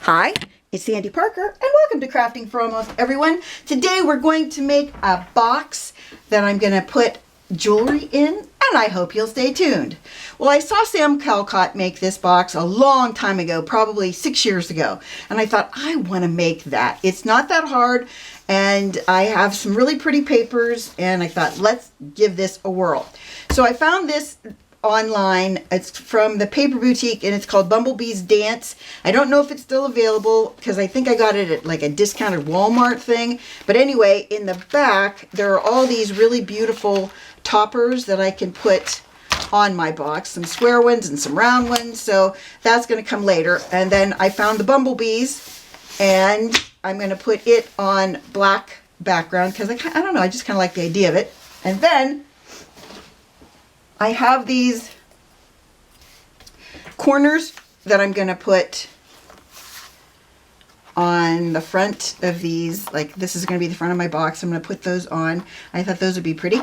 Hi, it's Sandy Parker and welcome to Crafting for Almost Everyone. Today we're going to make a box that I'm going to put jewelry in, and I hope you'll stay tuned. Well, I saw Sam Calcott make this box a long time ago, probably 6 years ago, and I thought I want to make that. It's not that hard, and I have some really pretty papers, and I thought let's give this a whirl. So I found this online. It's from the Paper Boutique and it's called Bumblebee's Dance. I don't know if it's still available because I think I got it at like a discounted Walmart thing. But anyway, in the back there are all these really beautiful toppers that I can put on my box. Some square ones and some round ones. So that's going to come later. And then I found the bumblebees and I'm going to put it on black background because I don't know, I just kind of like the idea of it. And then I have these corners that I'm going to put on the front of these. Like this is going to be the front of my box. I'm going to put those on. I thought those would be pretty.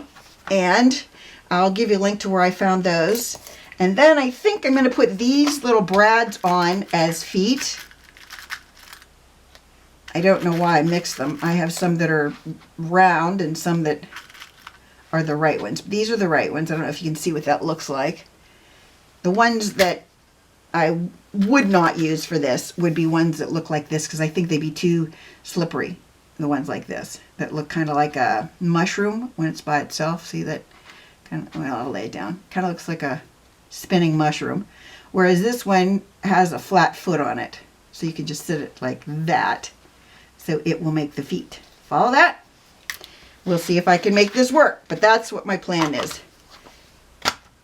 And I'll give you a link to where I found those. And then I think I'm going to put these little brads on as feet. I don't know why I mixed them. I have some that are round and some that are the right ones. These are the right ones. I don't know if you can see what that looks like. The ones that I would not use for this would be ones that look like this because I think they'd be too slippery. The ones like this that look kind of like a mushroom when it's by itself. See that? Kind of, well, I'll lay it down. Kind of looks like a spinning mushroom. Whereas this one has a flat foot on it. So you can just sit it like that. So it will make the feet. Follow that? We'll see if I can make this work, but that's what my plan is.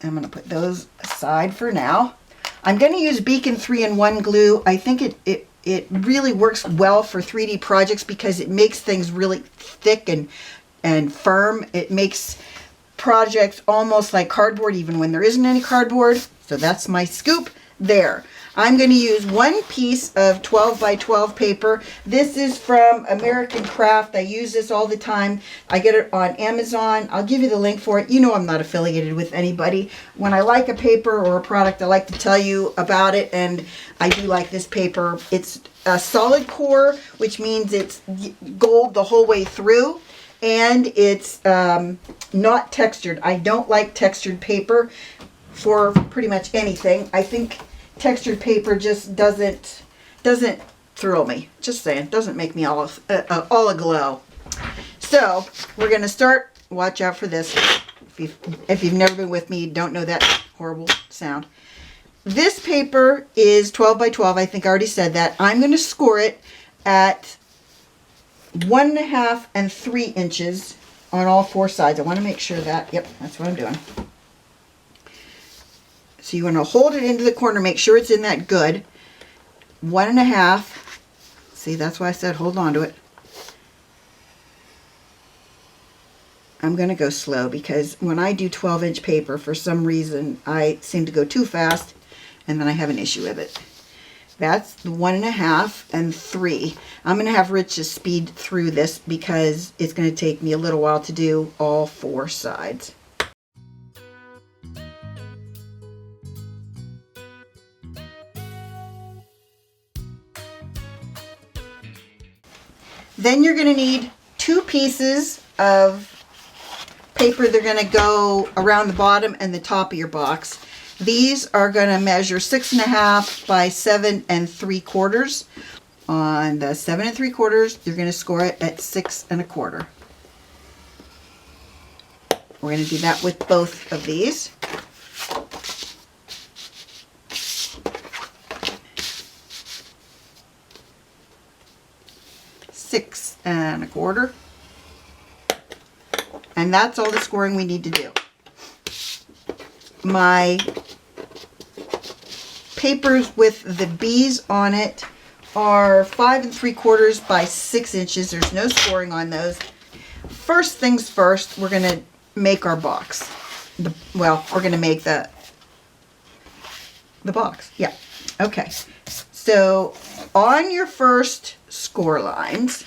I'm going to put those aside for now. I'm going to use Beacon 3-in-1 glue. I think it really works well for 3D projects because it makes things really thick and firm. It makes projects almost like cardboard even when there isn't any cardboard. So that's my scoop there. I'm going to use one piece of 12 by 12 paper. This is from American Craft. I use this all the time. I get it on Amazon. I'll give you the link for it. You know I'm not affiliated with anybody. When I like a paper or a product, I like to tell you about it, and I do like this paper. It's a solid core, which means it's gold the whole way through, and it's not textured. I don't like textured paper for pretty much anything. I think textured paper just doesn't thrill me. Just saying, doesn't make me all aglow. So we're gonna start. Watch out for this. If you've never been with me, you don't know that horrible sound. This paper is 12 by 12. I think I already said that. I'm gonna score it at 1.5 and 3 inches on all four sides. I want to make sure that. Yep, that's what I'm doing. So you want to hold it into the corner, make sure it's in that good. 1.5. See, that's why I said hold on to it. I'm going to go slow because when I do 12-inch paper, for some reason, I seem to go too fast and then I have an issue with it. That's the 1.5 and 3. I'm going to have Rich just speed through this because it's going to take me a little while to do all four sides. Then you're going to need 2 pieces of paper. They're going to go around the bottom and the top of your box. These are going to measure 6.5 by 7 3/4. On the 7 3/4, you're going to score it at 6 1/4. We're going to do that with both of these. Six 1/4, and that's all the scoring we need to do. My papers with the bees on it are 5 3/4 by 6 inches. There's no scoring on those. First things first, we're going to make our box. We're going to make the box. Yeah. Okay. So on your first score lines,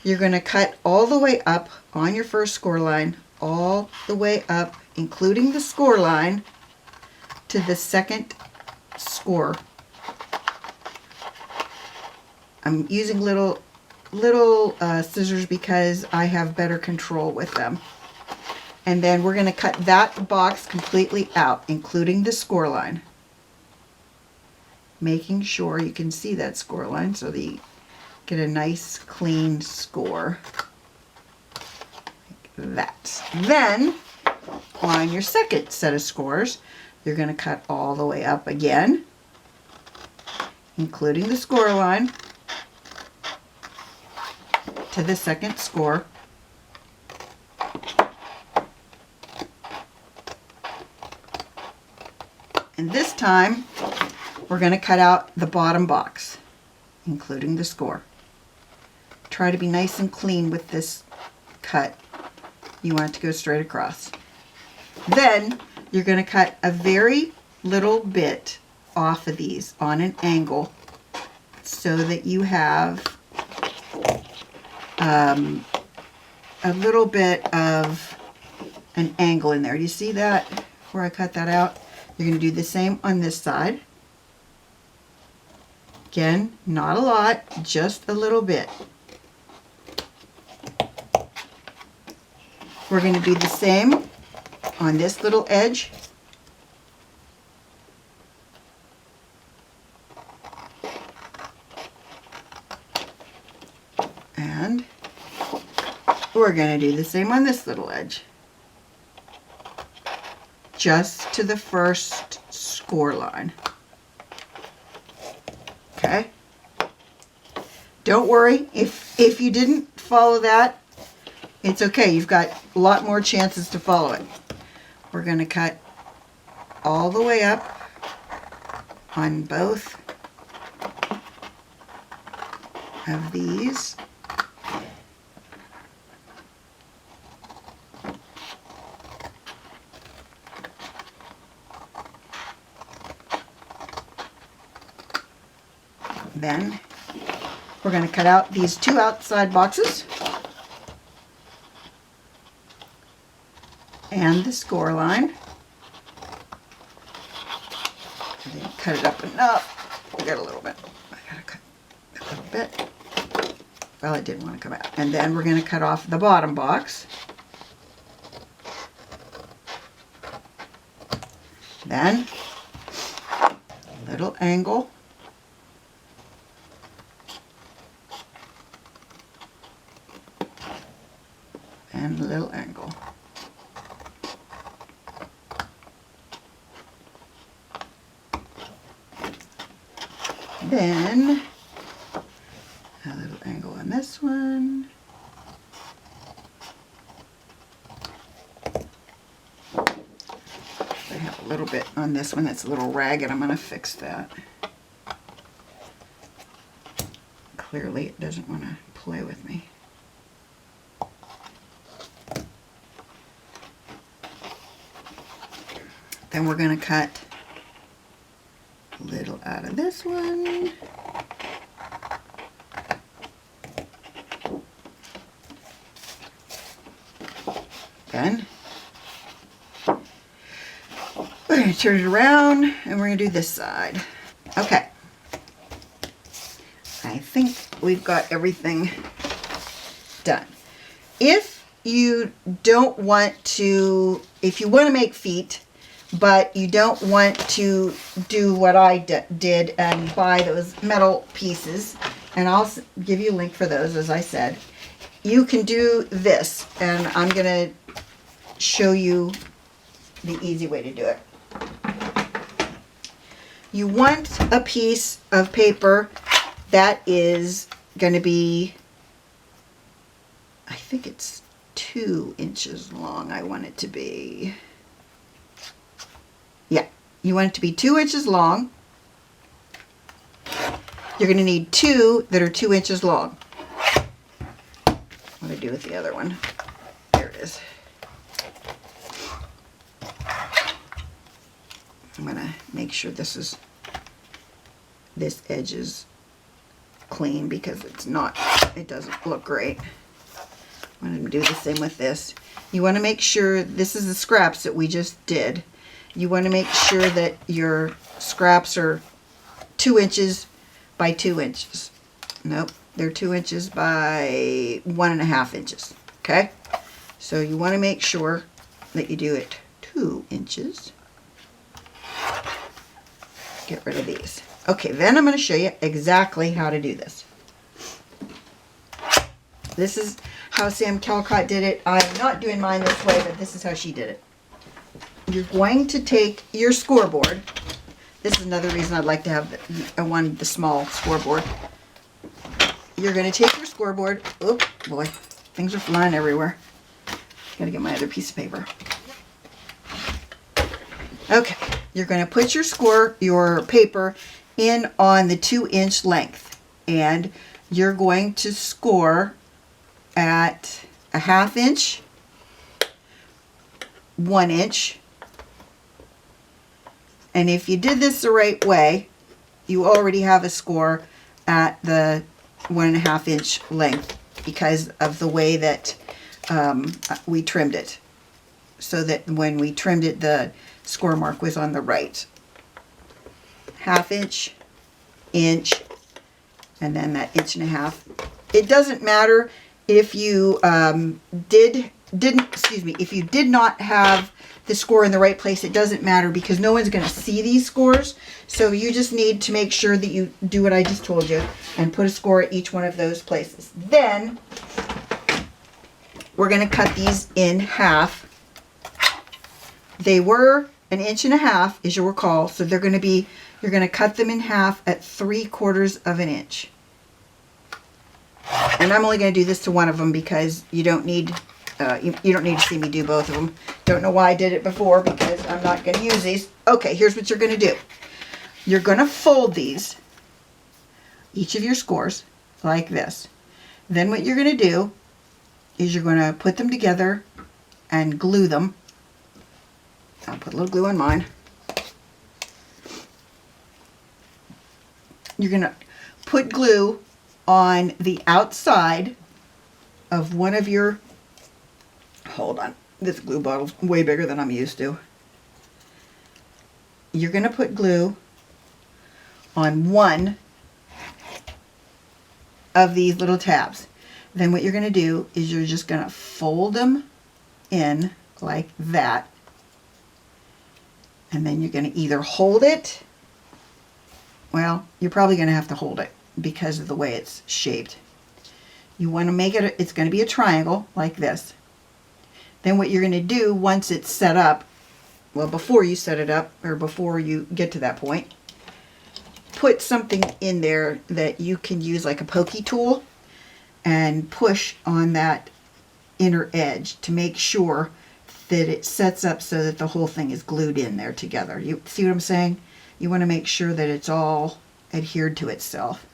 you're going to cut all the way up on your first score line, all the way up, including the score line, to the second score I'm using little scissors because I have better control with them. And then we're going to cut that box completely out, including the score line. Making sure you can see that score line so that you get a nice clean score. Like that. Then, on your second set of scores, you're going to cut all the way up again, including the score line, to the second score. And this time, we're going to cut out the bottom box, including the score. Try to be nice and clean with this cut. You want it to go straight across. Then, you're going to cut a very little bit off of these on an angle so that you have a little bit of an angle in there. Do you see that where I cut that out? You're going to do the same on this side. Again, not a lot, just a little bit. We're going to do the same on this little edge. And we're going to do the same on this little edge. Just to the first score line. Okay? Don't worry, if you didn't follow that, it's okay. You've got a lot more chances to follow it. We're going to cut all the way up on both of these. Then we're going to cut out these two outside boxes and the score line. And then cut it up enough. We got a little bit. I gotta cut a little bit. Well, it didn't want to come out. And then we're going to cut off the bottom box. Then a little angle. And a little angle. Then a little angle on this one. I have a little bit on this one that's a little ragged. I'm going to fix that. Clearly it doesn't want to play with me. Then we're going to cut a little out of this one. Then we're going to turn it around and we're going to do this side. Okay. I think we've got everything done. If you don't want to, if you want to make feet, but you don't want to do what I did and buy those metal pieces, and I'll give you a link for those, as I said, you can do this, and I'm going to show you the easy way to do it. You want a piece of paper that is going to be, I think it's 2 inches long. I want it to be. Yeah, you want it to be 2 inches long. You're going to need 2 that are 2 inches long. What do I do with the other one? There it is. I'm going to make sure this edge is clean because it's not, it doesn't look great. I'm going to do the same with this. You want to make sure, this is the scraps that we just did. You want to make sure that your scraps are 2 inches by 2 inches. Nope, they're 2 inches by 1.5 inches. Okay, so you want to make sure that you do it 2 inches. Get rid of these. Okay, then I'm going to show you exactly how to do this. This is how Sam Calcott did it. I'm not doing mine this way, but this is how she did it. You're going to take your scoreboard. This is another reason I'd like to have the small scoreboard. You're going to take your scoreboard. Oh boy, things are flying everywhere. Gotta get my other piece of paper. Okay, you're going to put your paper in on the 2-inch length, and you're going to score at a 1/2 inch, 1 inch, and if you did this the right way, you already have a score at the 1.5 inch length because of the way that we trimmed it, so that when we trimmed it, the score mark was on the right. 1/2 inch, inch, and then that 1.5 inches. It doesn't matter if you if you did not have the score in the right place. It doesn't matter because no one's going to see these scores. So you just need to make sure that you do what I just told you and put a score at each one of those places. Then we're going to cut these in half. They were 1.5 inches, as you'll recall, so you're going to cut them in half at 3/4 of an inch. And I'm only going to do this to one of them because you don't need you don't need to see me do both of them. Don't know why I did it before because I'm not going to use these. Okay, here's what you're going to do. You're going to fold these, each of your scores, like this. Then what you're going to do is you're going to put them together and glue them. I'll put a little glue on mine. You're going to put glue on the outside of one of your, hold on, this glue bottle's way bigger than I'm used to. You're going to put glue on one of these little tabs. Then what you're going to do is you're just going to fold them in like that. And then you're going to either hold it, well, you're probably going to have to hold it because of the way it's shaped. You want to make it, it's going to be a triangle like this. Then what you're going to do once it's set up, well, before you set it up or before you get to that point, put something in there that you can use like a pokey tool and push on that inner edge to make sure that it sets up so that the whole thing is glued in there together. You see what I'm saying? You want to make sure that it's all adhered to itself.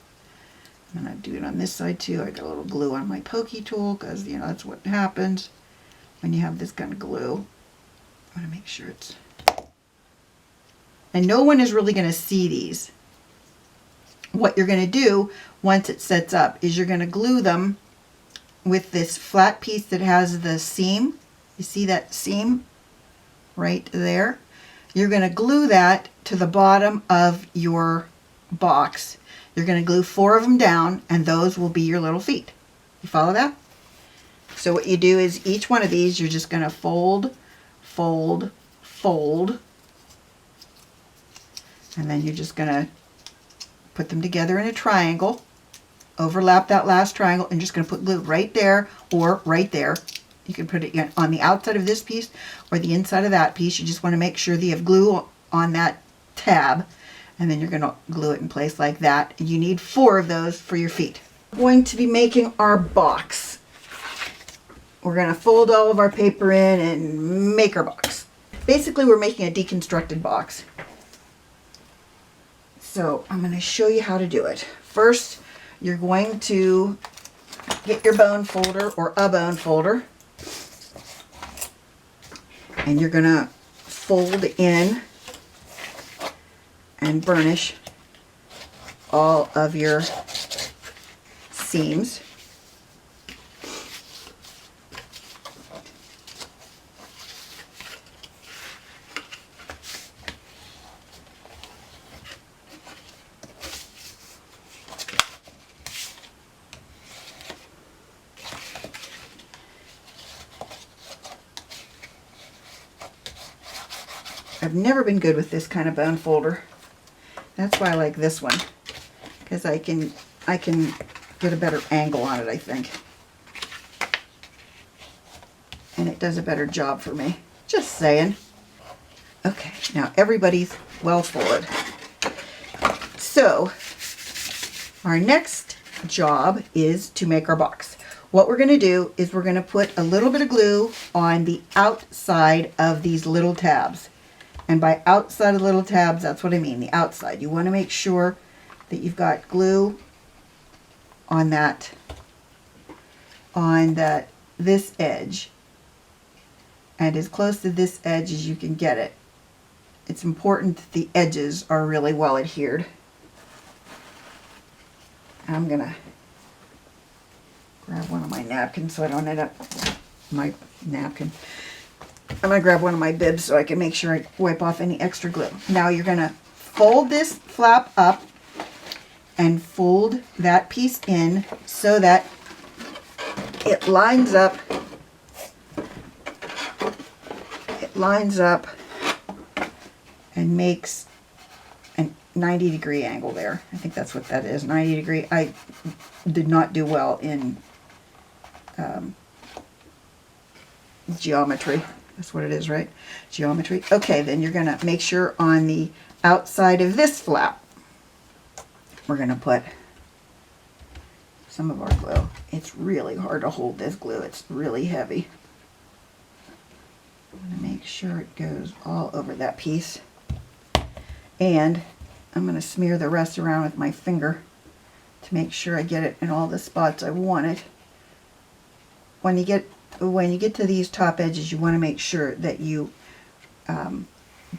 I'm going to do it on this side too. I got a little glue on my pokey tool because, you know, that's what happens when you have this kind of glue. I want to make sure it's... And no one is really going to see these. What you're going to do once it sets up is you're going to glue them with this flat piece that has the seam. You see that seam right there? You're going to glue that to the bottom of your box. You're going to glue 4 of them down, and those will be your little feet. You follow that? So what you do is each one of these, you're just going to fold, fold, fold, and then you're just going to put them together in a triangle, overlap that last triangle, and just going to put glue right there or right there. You can put it on the outside of this piece or the inside of that piece. You just want to make sure that you have glue on that tab, and then you're going to glue it in place like that. You need 4 of those for your feet. We're going to be making our box. We're going to fold all of our paper in and make our box. Basically, we're making a deconstructed box. So I'm going to show you how to do it. First, you're going to get your bone folder or a bone folder, and you're going to fold in and burnish all of your seams. I've never been good with this kind of bone folder. That's why I like this one, because I can get a better angle on it, I think. And it does a better job for me. Just saying. Okay, now everybody's well folded. So, our next job is to make our box. What we're going to do is we're going to put a little bit of glue on the outside of these little tabs. And by outside of little tabs, that's what I mean, the outside. You want to make sure that you've got glue on this edge, and as close to this edge as you can get it. It's important that the edges are really well adhered. I'm gonna grab one of my napkins so I don't end up my napkin. I'm gonna grab one of my bibs so I can make sure I wipe off any extra glue. Now you're gonna fold this flap up and fold that piece in so that it lines up. It lines up and makes a 90-degree angle there. I think that's what that is, 90 degree. I did not do well in geometry. That's what it is, right? Geometry. Okay, then you're gonna make sure on the outside of this flap, we're gonna put some of our glue. It's really hard to hold this glue. It's really heavy. I'm gonna make sure it goes all over that piece. And I'm gonna smear the rest around with my finger to make sure I get it in all the spots I want it. When you get to these top edges, you want to make sure that you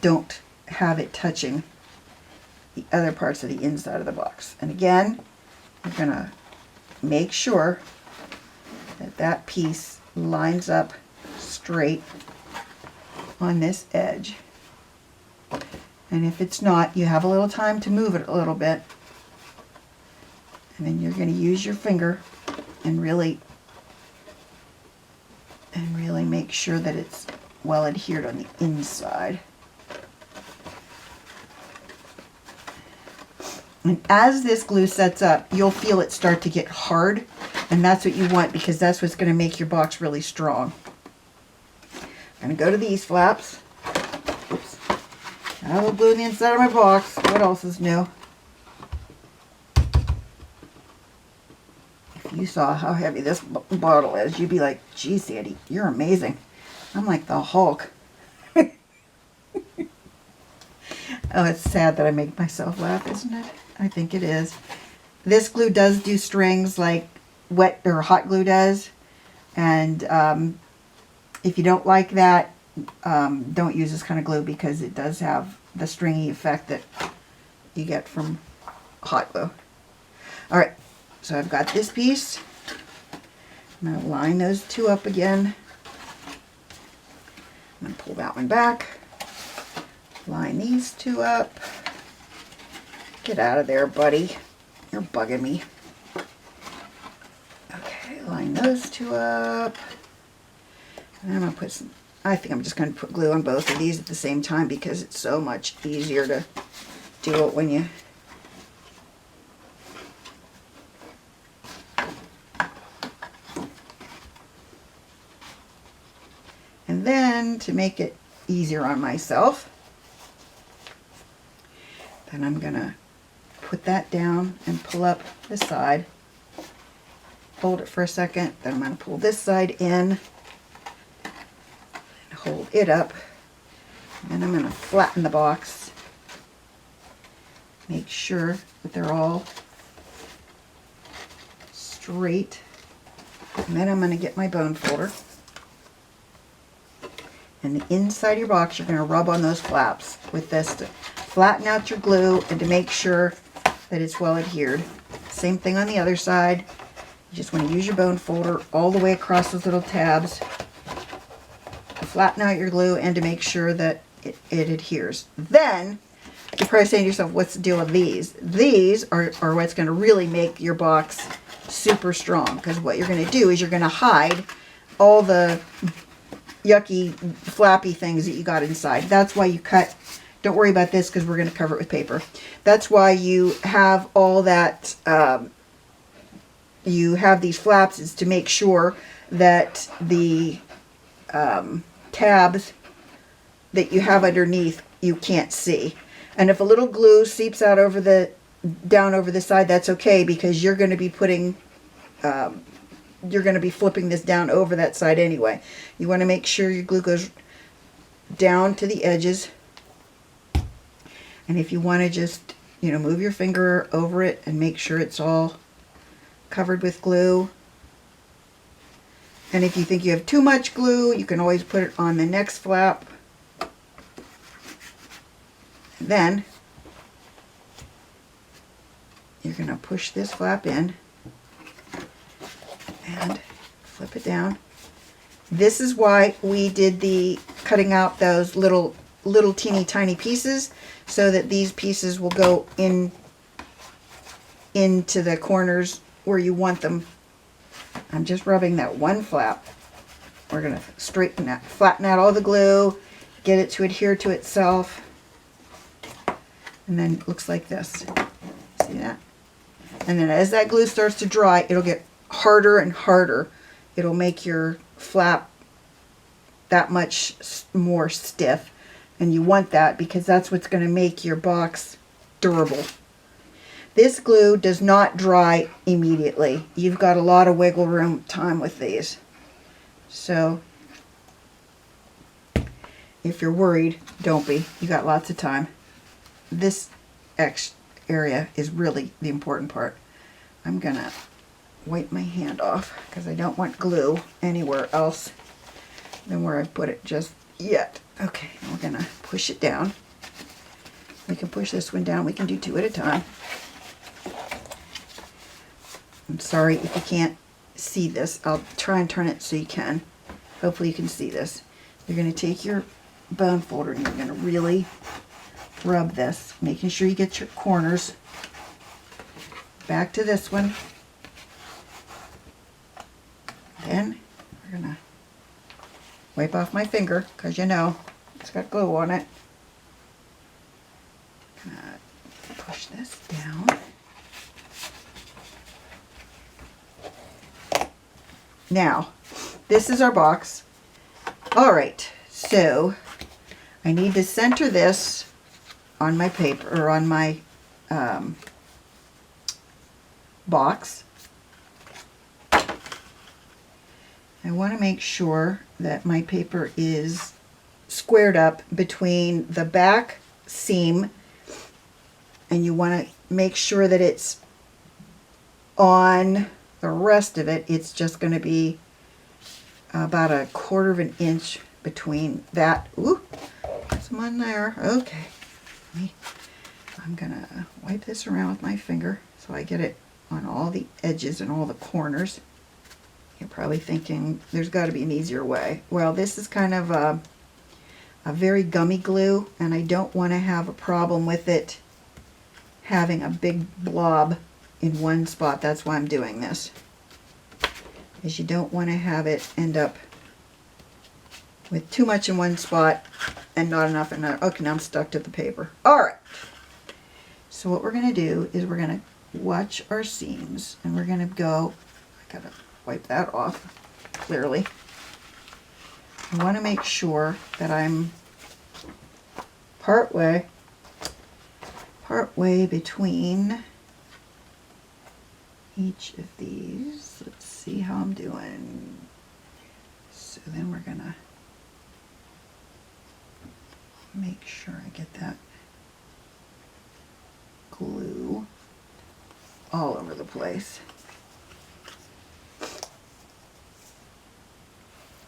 don't have it touching the other parts of the inside of the box. And again, you're going to make sure that that piece lines up straight on this edge. And if it's not, you have a little time to move it a little bit. And then you're going to use your finger and really make sure that it's well adhered on the inside. And as this glue sets up, you'll feel it start to get hard, and that's what you want because that's what's going to make your box really strong. I'm going to go to these flaps. Oops. I have glue on the inside of my box. What else is new? If you saw how heavy this bottle is, you'd be like, gee, Sandy, you're amazing. I'm like the Hulk. Oh, it's sad that I make myself laugh, isn't it? I think it is. This glue does do strings like wet or hot glue does. And if you don't like that, don't use this kind of glue because it does have the stringy effect that you get from hot glue. All right, so I've got this piece. I'm going to line those two up again. I'm going to pull that one back. Line these two up. Get out of there, buddy. You're bugging me. Okay, line those two up. And I'm going to put some, I think I'm just going to put glue on both of these at the same time because it's so much easier to do it when you and then to make it easier on myself, then I'm going to put that down and pull up this side. Hold it for a second, then I'm going to pull this side in and hold it up. And then I'm going to flatten the box. Make sure that they're all straight. And then I'm going to get my bone folder. And the inside of your box, you're going to rub on those flaps with this to flatten out your glue and to make sure that it's well adhered. Same thing on the other side. You just want to use your bone folder all the way across those little tabs to flatten out your glue and to make sure that it adheres. Then, you're probably saying to yourself, what's the deal with these? These are what's going to really make your box super strong, because what you're going to do is you're going to hide all the yucky, flappy things that you got inside. That's why you cut. Don't worry about this because we're going to cover it with paper. That's why you have all that, you have these flaps, is to make sure that the tabs that you have underneath you can't see. And if a little glue seeps out over the, down over the side, that's okay, because you're going to be putting, you're going to be flipping this down over that side anyway. You want to make sure your glue goes down to the edges. And if you want to just, you know, move your finger over it and make sure it's all covered with glue. And if you think you have too much glue, you can always put it on the next flap. And then you're going to push this flap in and flip it down. This is why we did the cutting out those little teeny tiny pieces, so that these pieces will go in into the corners where you want them. I'm just rubbing that one flap. We're going to straighten that, flatten out all the glue, get it to adhere to itself, and then it looks like this. See that? And then as that glue starts to dry, it'll get harder and harder. It'll make your flap that much more stiff. And you want that because that's what's going to make your box durable. This glue does not dry immediately. You've got a lot of wiggle room time with these. So if you're worried, don't be. You got lots of time. This X area is really the important part. I'm going to wipe my hand off because I don't want glue anywhere else than where I put it just yet. Okay, we're going to push it down. We can push this one down. We can do two at a time. I'm sorry if you can't see this. I'll try and turn it so you can. Hopefully you can see this. You're going to take your bone folder and you're going to really rub this, making sure you get your corners. Back to this one. Then we're going to wipe off my finger because you know it's got glue on it. Push this down. Now, this is our box. All right, so I need to center this on my paper, or on my box. I want to make sure that my paper is squared up between the back seam, and you want to make sure that it's on the rest of it. It's just going to be about 1/4 of an inch between that. Ooh, some on there. Okay. I'm going to wipe this around with my finger so I get it on all the edges and all the corners. You're probably thinking there's got to be an easier way. Well, this is kind of a very gummy glue, and I don't want to have a problem with it having a big blob in one spot. That's why I'm doing this, is you don't want to have it end up with too much in one spot and not enough in another. Okay, now I'm stuck to the paper. All right. So what we're going to do is we're going to watch our seams, and we're going to go, I got to wipe that off clearly. I want to make sure that I'm part way between each of these. Let's see how I'm doing. So then we're gonna make sure I get that glue all over the place.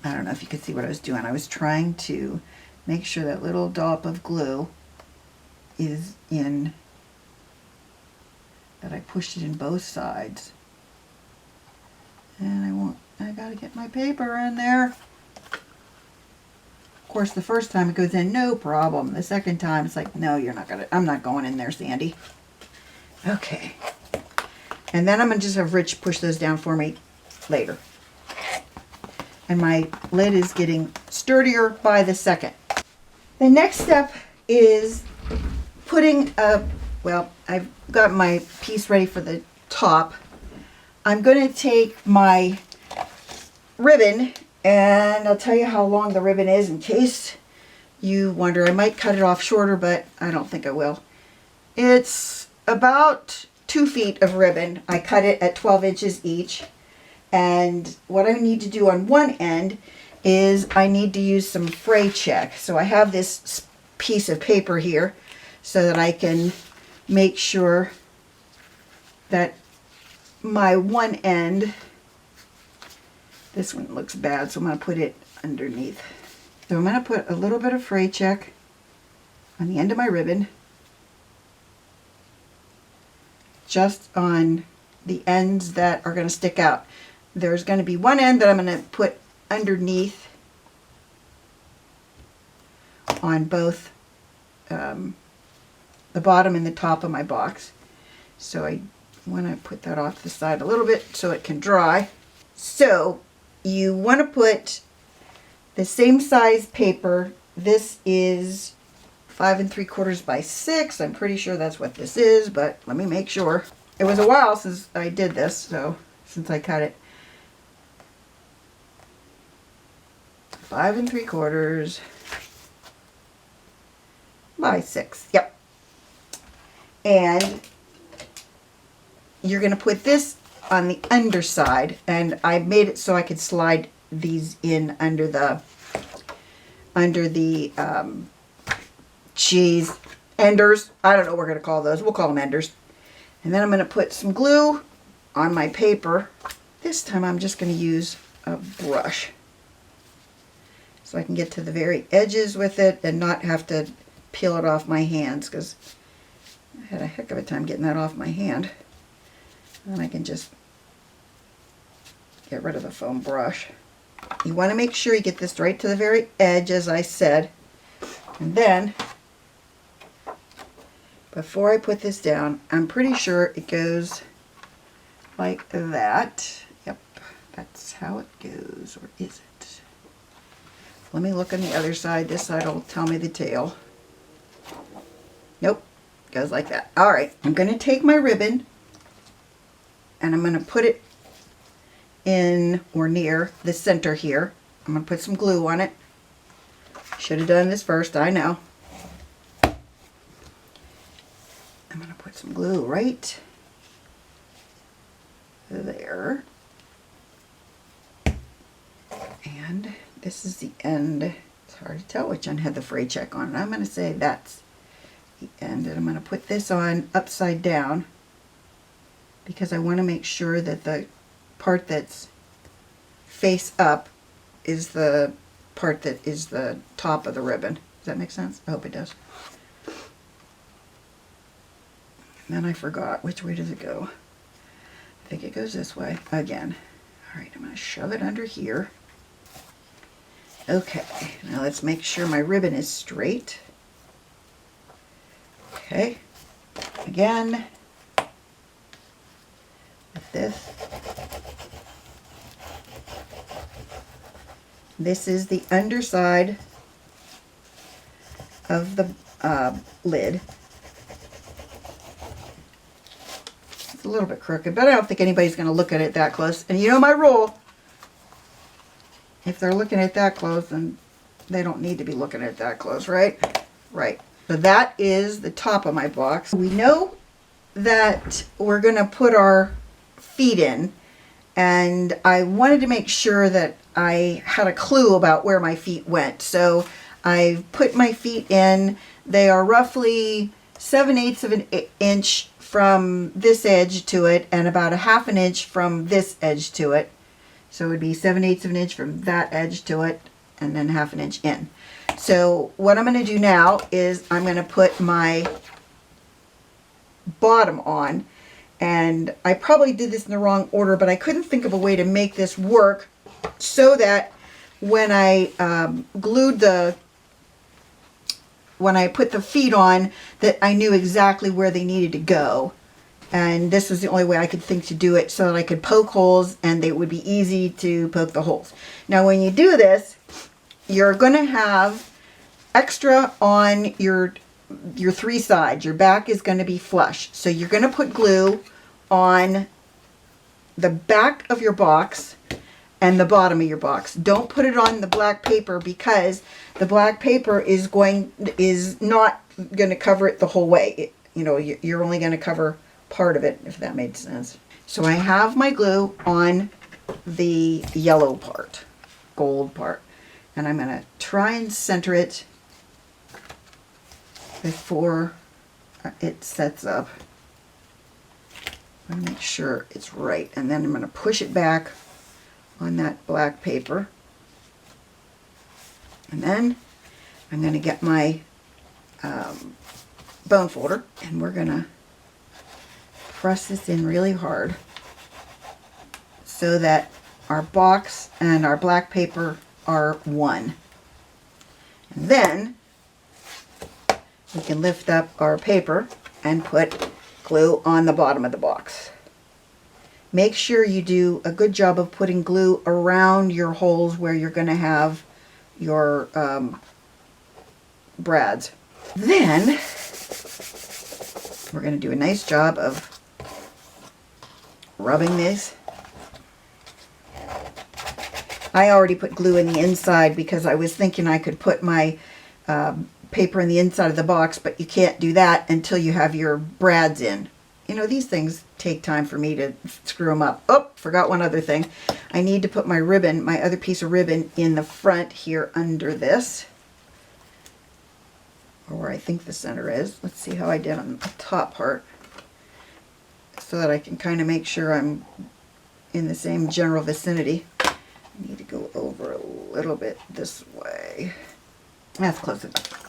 I don't know if you could see what I was doing. I was trying to make sure that little dollop of glue is in, that I pushed it in both sides. And I gotta get my paper in there. Of course, the first time it goes in, no problem. The second time, it's like, no, you're not gonna, I'm not going in there, Sandy. Okay. And then I'm gonna just have Rich push those down for me later. and my lid is getting sturdier by the second. The next step is putting well, I've got my piece ready for the top. I'm going to take my ribbon, and I'll tell you how long the ribbon is in case you wonder. I might cut it off shorter, but I don't think I will. It's about 2 feet of ribbon. I cut it at 12 inches each. And what I need to do on one end is I need to use some fray check. So I have this piece of paper here so that I can make sure that my one end, this one looks bad, so I'm going to put it underneath. So I'm going to put a little bit of fray check on the end of my ribbon, just on the ends that are going to stick out. There's going to be one end that I'm going to put underneath on both the bottom and the top of my box. So I want to put that off the side a little bit so it can dry. So you want to put the same size paper. This is 5 3/4 by 6. I'm pretty sure that's what this is, but let me make sure. It was a while since I did this, so since I cut it. 5 3/4 by 6. Yep. And you're going to put this on the underside, and I made it so I could slide these in under the enders. I don't know what we're going to call those. We'll call them enders. And then I'm going to put some glue on my paper. This time I'm just going to use a brush so I can get to the very edges with it and not have to peel it off my hands, because I had a heck of a time getting that off my hand. And I can just get rid of the foam brush. You want to make sure you get this right to the very edge, as I said. And then, before I put this down, I'm pretty sure it goes like that. Yep, that's how it goes, or is it? Let me look on the other side. This side will tell me the tail. Nope, goes like that. All right, I'm going to take my ribbon and I'm going to put it in or near the center here. I'm going to put some glue on it. Should have done this first, I know. I'm going to put some glue right there. And this is the end. It's hard to tell which end had the fray check on it. I'm going to say that's the end, and I'm going to put this on upside down because I want to make sure that the part that's face up is the part that is the top of the ribbon. Does that make sense? I hope it does. And then I forgot. Which way does it go? I think it goes this way again. All right, I'm going to shove it under here. Okay, now let's make sure my ribbon is straight. Okay, again, with this. This is the underside of the lid. It's a little bit crooked, but I don't think anybody's going to look at it that close. And you know my rule. If they're looking at that close, then they don't need to be looking at that close, right? Right. So that is the top of my box. We know that we're going to put our feet in, and I wanted to make sure that I had a clue about where my feet went. So I put my feet in. They are roughly 7/8 of an inch from this edge to it, and about 1/2 inch from this edge to it. So it would be 7/8 of an inch from that edge to it, and then 1/2 inch in. So what I'm going to do now is I'm going to put my bottom on, and I probably did this in the wrong order, but I couldn't think of a way to make this work so that when I when I put the feet on, that I knew exactly where they needed to go. And this was the only way I could think to do it, so that I could poke holes and they would be easy to poke the holes. Now when you do this, you're going to have extra on your three sides. Your back is going to be flush. So you're going to put glue on the back of your box and the bottom of your box. Don't put it on the black paper, because the black paper is not going to cover it the whole way. You're only going to cover part of it, if that made sense. So I have my glue on the yellow part, gold part, and I'm going to try and center it before it sets up. I'm going to make sure it's right, and then I'm going to push it back on that black paper, and then I'm going to get my bone folder, and we're going to press this in really hard so that our box and our black paper are one. And then we can lift up our paper and put glue on the bottom of the box. Make sure you do a good job of putting glue around your holes where you're going to have your brads. Then we're going to do a nice job of rubbing this. I already put glue in the inside because I was thinking I could put my paper in the inside of the box, but you can't do that until you have your brads in. These things take time for me to screw them up. Oh, forgot one other thing. I need to put my ribbon, my other piece of ribbon, in the front here under this, or where I think the center is. Let's see how I did on the top part, so that I can kind of make sure I'm in the same general vicinity. I need to go over a little bit this way. That's close enough.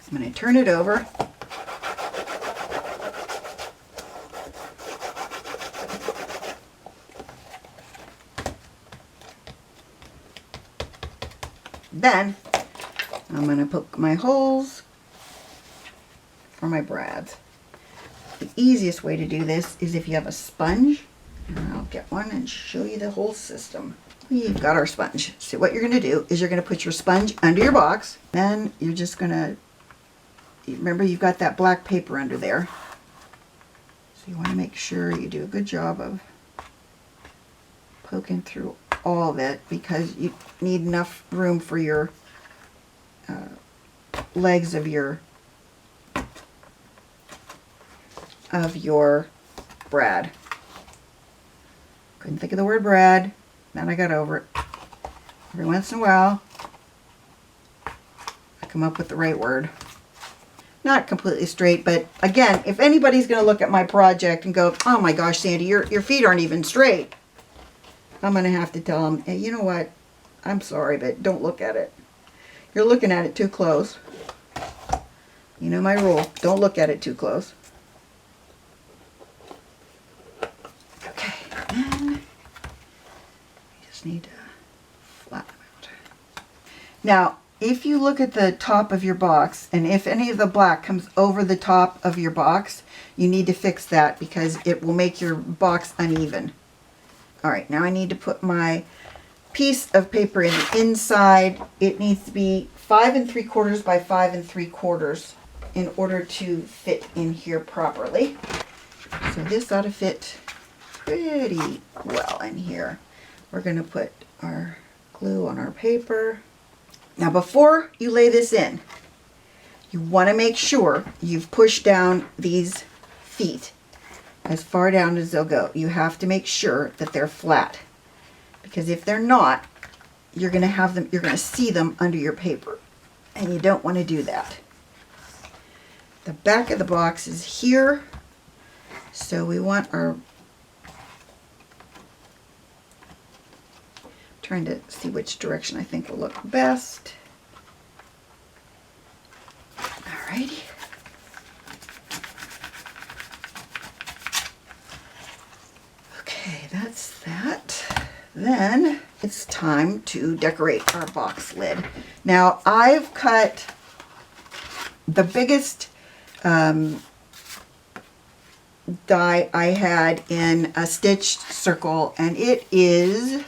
I'm going to turn it over. Then I'm going to poke my holes for my brads. The easiest way to do this is if you have a sponge, and I'll get one and show you the whole system. We've got our sponge. So what you're going to do is you're going to put your sponge under your box. Then you're just going to, remember you've got that black paper under there. So you want to make sure you do a good job of poking through all of it, because you need enough room for your legs of your brad. Couldn't think of the word brad, then I got over it. Every once in a while I come up with the right word. Not completely straight, but again, if anybody's going to look at my project and go, oh my gosh, Sandy, your feet aren't even straight, I'm going to have to tell them, hey, you know what, I'm sorry, but don't look at it. You're looking at it too close. You know my rule, don't look at it too close. Okay, and you just need to flatten them out. Now, if you look at the top of your box, and if any of the black comes over the top of your box, you need to fix that, because it will make your box uneven. Alright, now I need to put my piece of paper in the inside. It needs to be 5 3/4 by 5 3/4 in order to fit in here properly. So this ought to fit pretty well in here. We're going to put our glue on our paper. Now before you lay this in, you want to make sure you've pushed down these feet as far down as they'll go. You have to make sure that they're flat, because if they're not, you're going to see them under your paper, and you don't want to do that. The back of the box is here, so we want our, trying to see which direction I think will look best. Alrighty. Okay, that's that. Then it's time to decorate our box lid. Now I've cut the biggest die I had in a stitched circle, and it is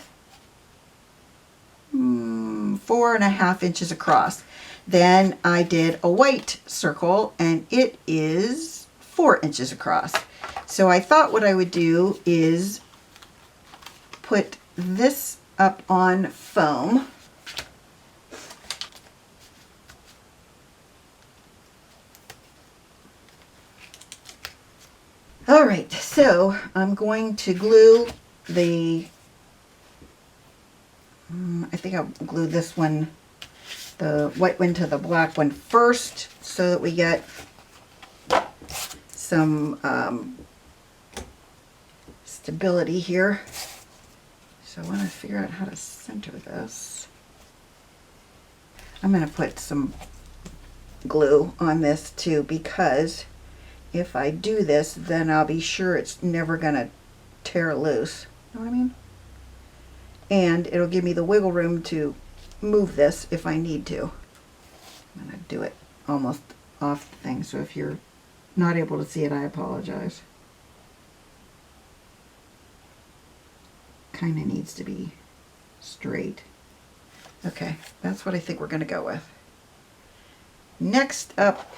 4.5 inches across. Then I did a white circle, and it is 4 inches across. So I thought what I would do is put this up on foam. All right, so I'm going to glue the, I think I'll glue this one, the white one to the black one first, so that we get some stability here. So I want to figure out how to center this. I'm going to put some glue on this too, because if I do this, then I'll be sure it's never going to tear loose. You know what I mean? And it'll give me the wiggle room to move this if I need to. I'm going to do it almost off the thing, so if you're not able to see it, I apologize. Kind of needs to be straight. Okay, that's what I think we're going to go with. Next up,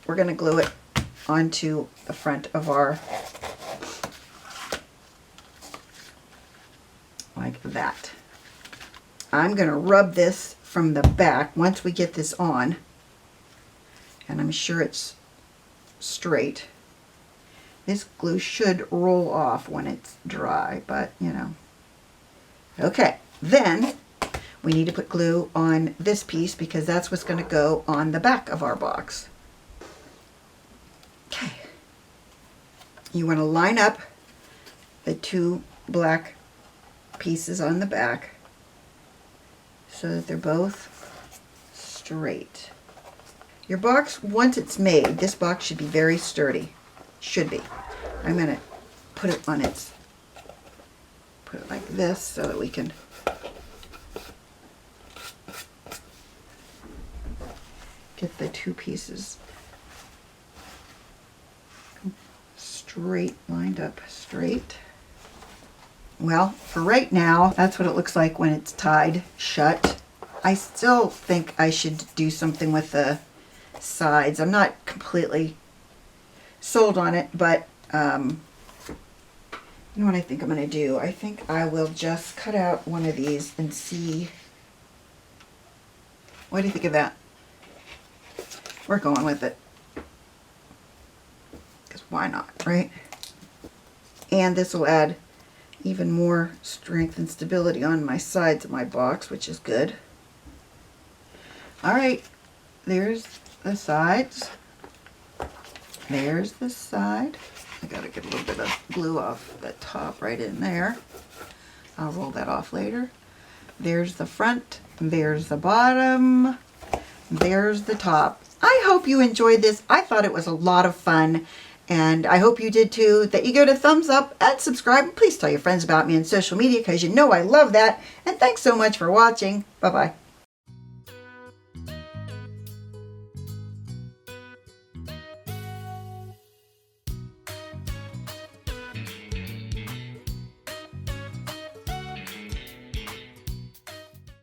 we're going to glue it onto the front of our, like that. I'm going to rub this from the back once we get this on, and I'm sure it's straight. This glue should roll off when it's dry, but you know. Okay, then we need to put glue on this piece because that's what's going to go on the back of our box. Okay, you want to line up the two black pieces on the back so that they're both straight. Your box, once it's made, this box should be very sturdy. Should be. I'm going to put it on its, put it like this so that we can get the two pieces straight, lined up straight. Well, for right now, that's what it looks like when it's tied shut. I still think I should do something with the sides. I'm not completely sold on it, but you know what I think I'm going to do? I think I will just cut out one of these and see. What do you think of that? We're going with it. Because why not, right? And this will add even more strength and stability on my sides of my box, which is good. All right, there's the sides. There's the side. I gotta get a little bit of glue off the top right in there. I'll roll that off later. There's the front. There's the bottom. There's the top. I hope you enjoyed this. I thought it was a lot of fun, and I hope you did too. That you give it a thumbs up and subscribe. And please tell your friends about me on social media because you know I love that. And thanks so much for watching. Bye-bye.